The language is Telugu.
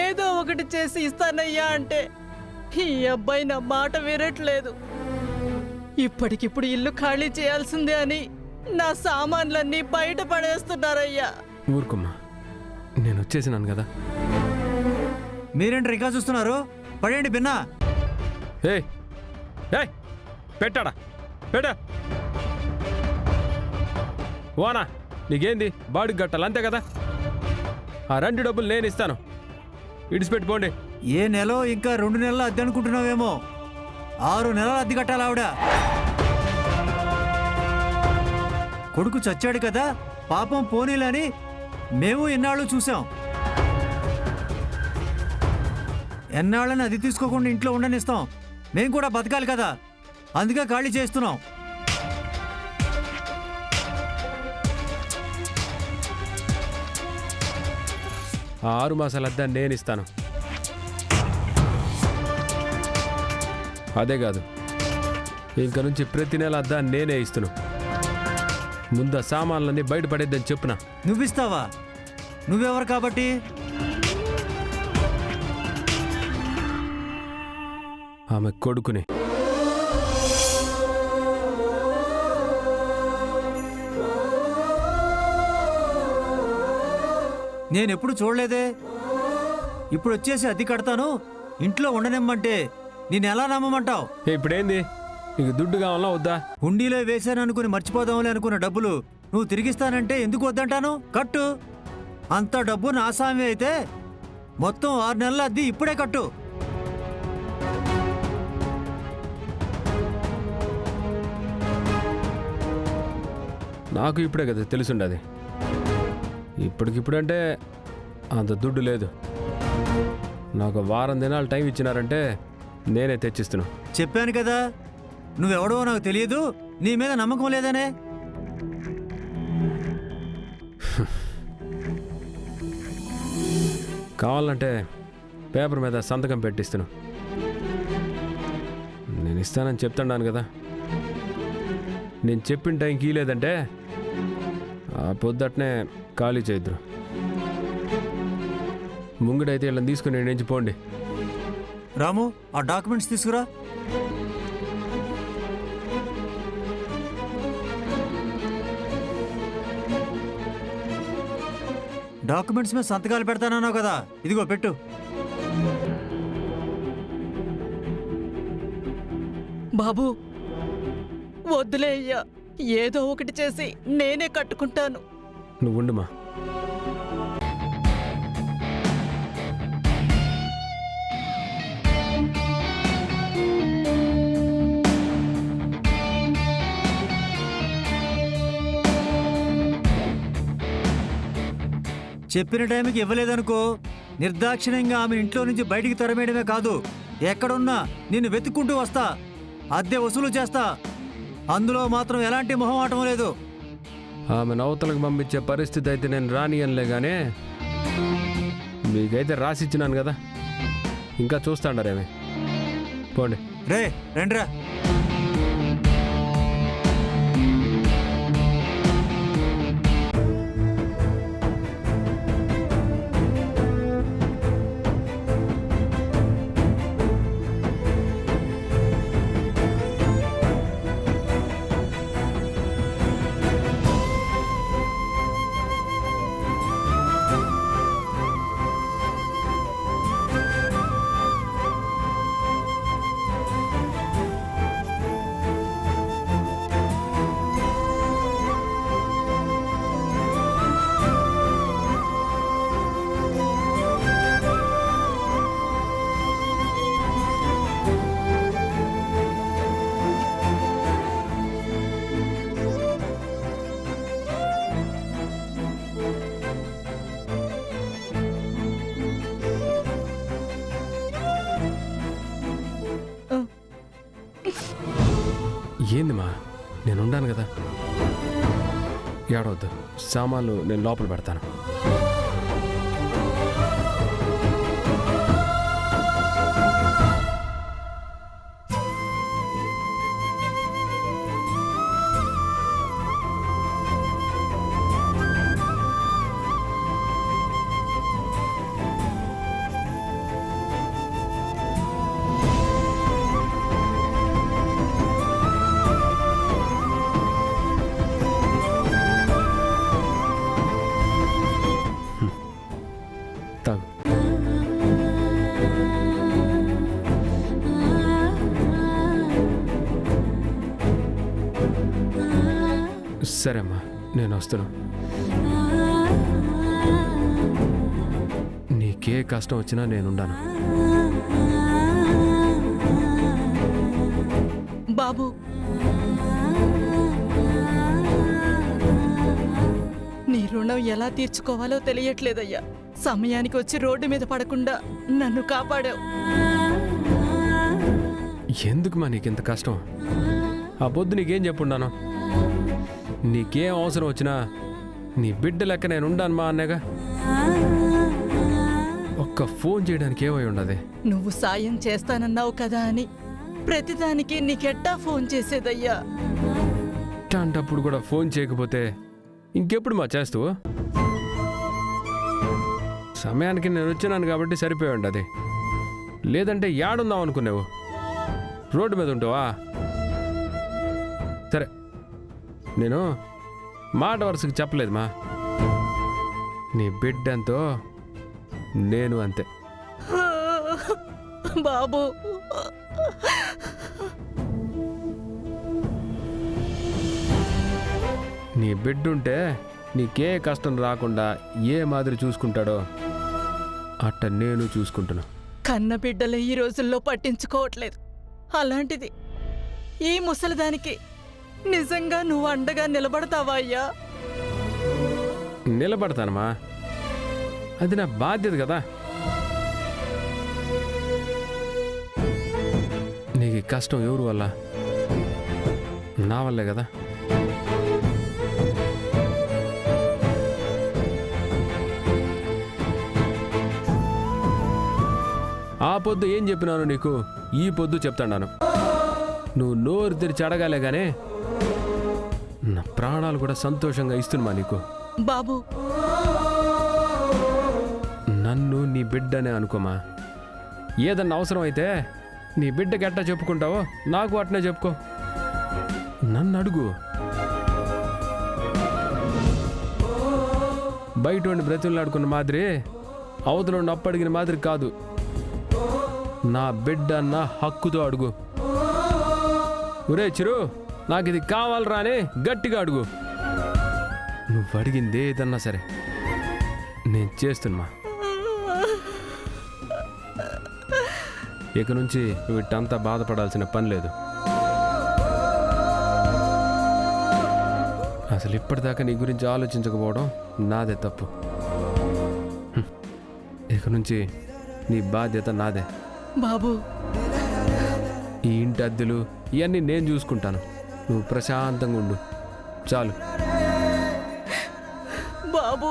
ఏదో ఒకటి చేసి ఇస్తానయ్యా అంటే ఈ అబ్బాయి నా మాట వినట్లేదు. ఇప్పటికిప్పుడు ఇల్లు ఖాళీ చేయాల్సిందే అని నా సామాన్లన్నీ బయట పడేస్తున్నారయ్యా. ఊరుకోమ్మా, నేను వచ్చేసినాను కదా. మీరేంటి ఇంకా చూస్తున్నారు? పడేయండి బిన్నా. ఏయ్ ఏయ్ పెట్టాడా పెట్టా. వానా నీకేంది బాడీకి కట్టాలి అంతే కదా. ఆ 2 డబ్బులు నేను ఇస్తాను, ఇడిచిపెట్టుకోండి. ఏ నెల ఇంకా 2 నెలలు అద్దె అనుకుంటున్నావేమో. 6 నెలలు అద్దె కట్టాలి ఆవిడ. కొడుకు చచ్చాడు కదా, పాపం పోనీలని మేము ఎన్నాళ్ళు చూసాం. ఎన్నాళ్ళని అది తీసుకోకుండా ఇంట్లో ఉండనిస్తాం? మేము కూడా బతకాలి కదా, అందుకే ఖాళీ చేస్తున్నాం. ఆ 6 మాసాల అద్దె నేను ఇస్తాను. అదే కాదు, ఇంక నుంచి ప్రతి నెల అద్దె నేనే ఇస్తున్నాను. ముందు ఆ సామాన్లన్నీ బయటపడేద్దని చెప్పునా. నువ్విస్తావా? నువ్వెవరు కాబట్టి? ఆమె కొడుకుని. నేనెప్పుడు చూడలేదే. ఇప్పుడు వచ్చేసి అద్దె కడతాను, ఇంట్లో ఉండనిమ్మంటే నేనెలా నమ్మమంటావు? ఇప్పుడేంది, నీకు దుడ్డు కావాలా వద్దా? హుండీలో వేశాననుకుని మర్చిపోదాంలే అనుకున్న డబ్బులు నువ్వు తిరిగిస్తానంటే ఎందుకు వద్దంటాను? కట్టు. అంత డబ్బు నా సామి అయితే మొత్తం 6 నెలల అద్దె ఇప్పుడే కట్టు. నాకు ఇప్పుడే కదా తెలుసుండది. ఇప్పటికిప్పుడంటే అంత దుడ్డు లేదు. నాకు వారం దినాలు టైం ఇచ్చినారంటే నేనే తెచ్చిస్తున్నాను. చెప్పాను కదా, నువ్వెవడో నాకు తెలియదు, నీ మీద నమ్మకం లేదనే. కావాలంటే పేపర్ మీద సంతకం పెట్టిస్తున్నాను. నేను ఇస్తానని చెప్తున్నాను కదా. నేను చెప్పిన టైంకి లేదంటే ఆ పొద్దుటనే ఖాళీ చేద్దరు. ముంగడైతే వీళ్ళని తీసుకుని నేను నుంచి పోండి. రాము, ఆ డాక్యుమెంట్స్ తీసుకురా. డాక్యుమెంట్స్ మీద సంతకాలు పెడతానన్నావు కదా, ఇదిగో పెట్టు. బాబు వద్దులే అయ్యా, ఏదో ఒకటి చేసి నేనే కట్టుకుంటాను. నువ్వు ఉండుమా. చెప్పిన టైంకి ఇవ్వలేదనుకో, నిర్దాక్షిణ్యంగా ఆమె ఇంట్లో నుంచి బయటికి తరమేయడమే కాదు, ఎక్కడున్నా నిన్ను వెతుక్కుంటూ వస్తా, అద్దె వసూలు చేస్తా. అందులో మాత్రం ఎలాంటి మొహమాటం లేదు. ఆమె నవతలకు పంపించే పరిస్థితి అయితే నేను రానియనులే గానే, మీకైతే రాసిచ్చినాను కదా, ఇంకా చూస్తాండారేమే. పోండి. రే రండ్రా. ఏంది మా, నేనుండాను కదా. ఏడవద్దు, సామాన్లు నేను లోపల పెడతాను. సరే అమ్మా, నేను వస్తాను. నీకే కష్టం వచ్చినా నేనుండాను. బాబు, నీ రుణం ఎలా తీర్చుకోవాలో తెలియట్లేదయ్యా. సమయానికి వచ్చి రోడ్డు మీద పడకుండా నన్ను కాపాడావు. ఎందుకుమా నీకింత కష్టం? ఆ పొద్దు నీకేం చెప్పుండాను? నీకేం అవసరం వచ్చినా నీ బిడ్డ లెక్క నేను ఉండాను మా అన్నగా. ఒక్క ఫోన్ చేయడానికి ఏమై ఉండదు. నువ్వు సాయం చేస్తానన్నావు కదా అని ప్రతిదానికి నీకెట్టా ఫోన్ చేసేదయ్యా? అప్పుడు కూడా ఫోన్ చేయకపోతే ఇంకెప్పుడు మా చేస్తావు? సమయానికి నేను వచ్చినాను కాబట్టి సరిపోయి ఉండదు. లేదంటే యాడుందాం అనుకున్నావు? రోడ్డు మీద ఉంటావా? సరే, నేను మాట వరుసకి చెప్పలేదు మా. నీ బిడ్డంతో నేను అంతే. బాబు, నీ బిడ్డుంటే నీకే కష్టం రాకుండా ఏ మాదిరి చూసుకుంటాడో అట్ట నేను చూసుకుంటున్నా. కన్న బిడ్డలు ఈ రోజుల్లో పట్టించుకోవట్లేదు. అలాంటిది ఈ ముసలిదానికి నిజంగా నువ్వు అండగా నిలబడతావా అయ్యా? నిలబడతానమ్మా, అది నా బాధ్యత కదా. నీకు ఈ కష్టం ఎవరు వల్ల? నా వల్లే కదా. ఆ పొద్దు ఏం చెప్పినాను నీకు, ఈ పొద్దు చెప్తాను. నువ్వు నోరు తెరిచి అడగాలే గానే నా ప్రాణాలు కూడా సంతోషంగా ఇస్తున్నా నీకు. బాబు, నన్ను నీ బిడ్డనే అనుకోమా. ఏదన్నా అవసరం అయితే నీ బిడ్డకి ఎట్టా చెప్పుకుంటావో నాకు అట్నే చెప్పుకో. నన్ను అడుగు. బయట ఉండి బ్రతులాడుకున్న మాదిరి అవతల ఉండి అప్పడిగిన మాదిరి కాదు. నా బిడ్డ నా హక్కుతో అడుగు. ఒరే చిరు, నాకు ఇది కావాలరా అని గట్టిగా అడుగు. నువ్వు అడిగింది ఏదన్నా సరే నేను చేస్తున్నా. ఇక నుంచి వీటంతా బాధపడాల్సిన పని లేదు. అసలు ఇప్పటిదాకా నీ గురించి ఆలోచించకపోవడం నాదే తప్పు. ఇక నుంచి నీ బాధ్యత నాదే. బాబు, ఈ ఇంటి అద్దెలు ఇవన్నీ నేను చూసుకుంటాను. నువ్వు ప్రశాంతంగా ఉండు చాలు. బాబు.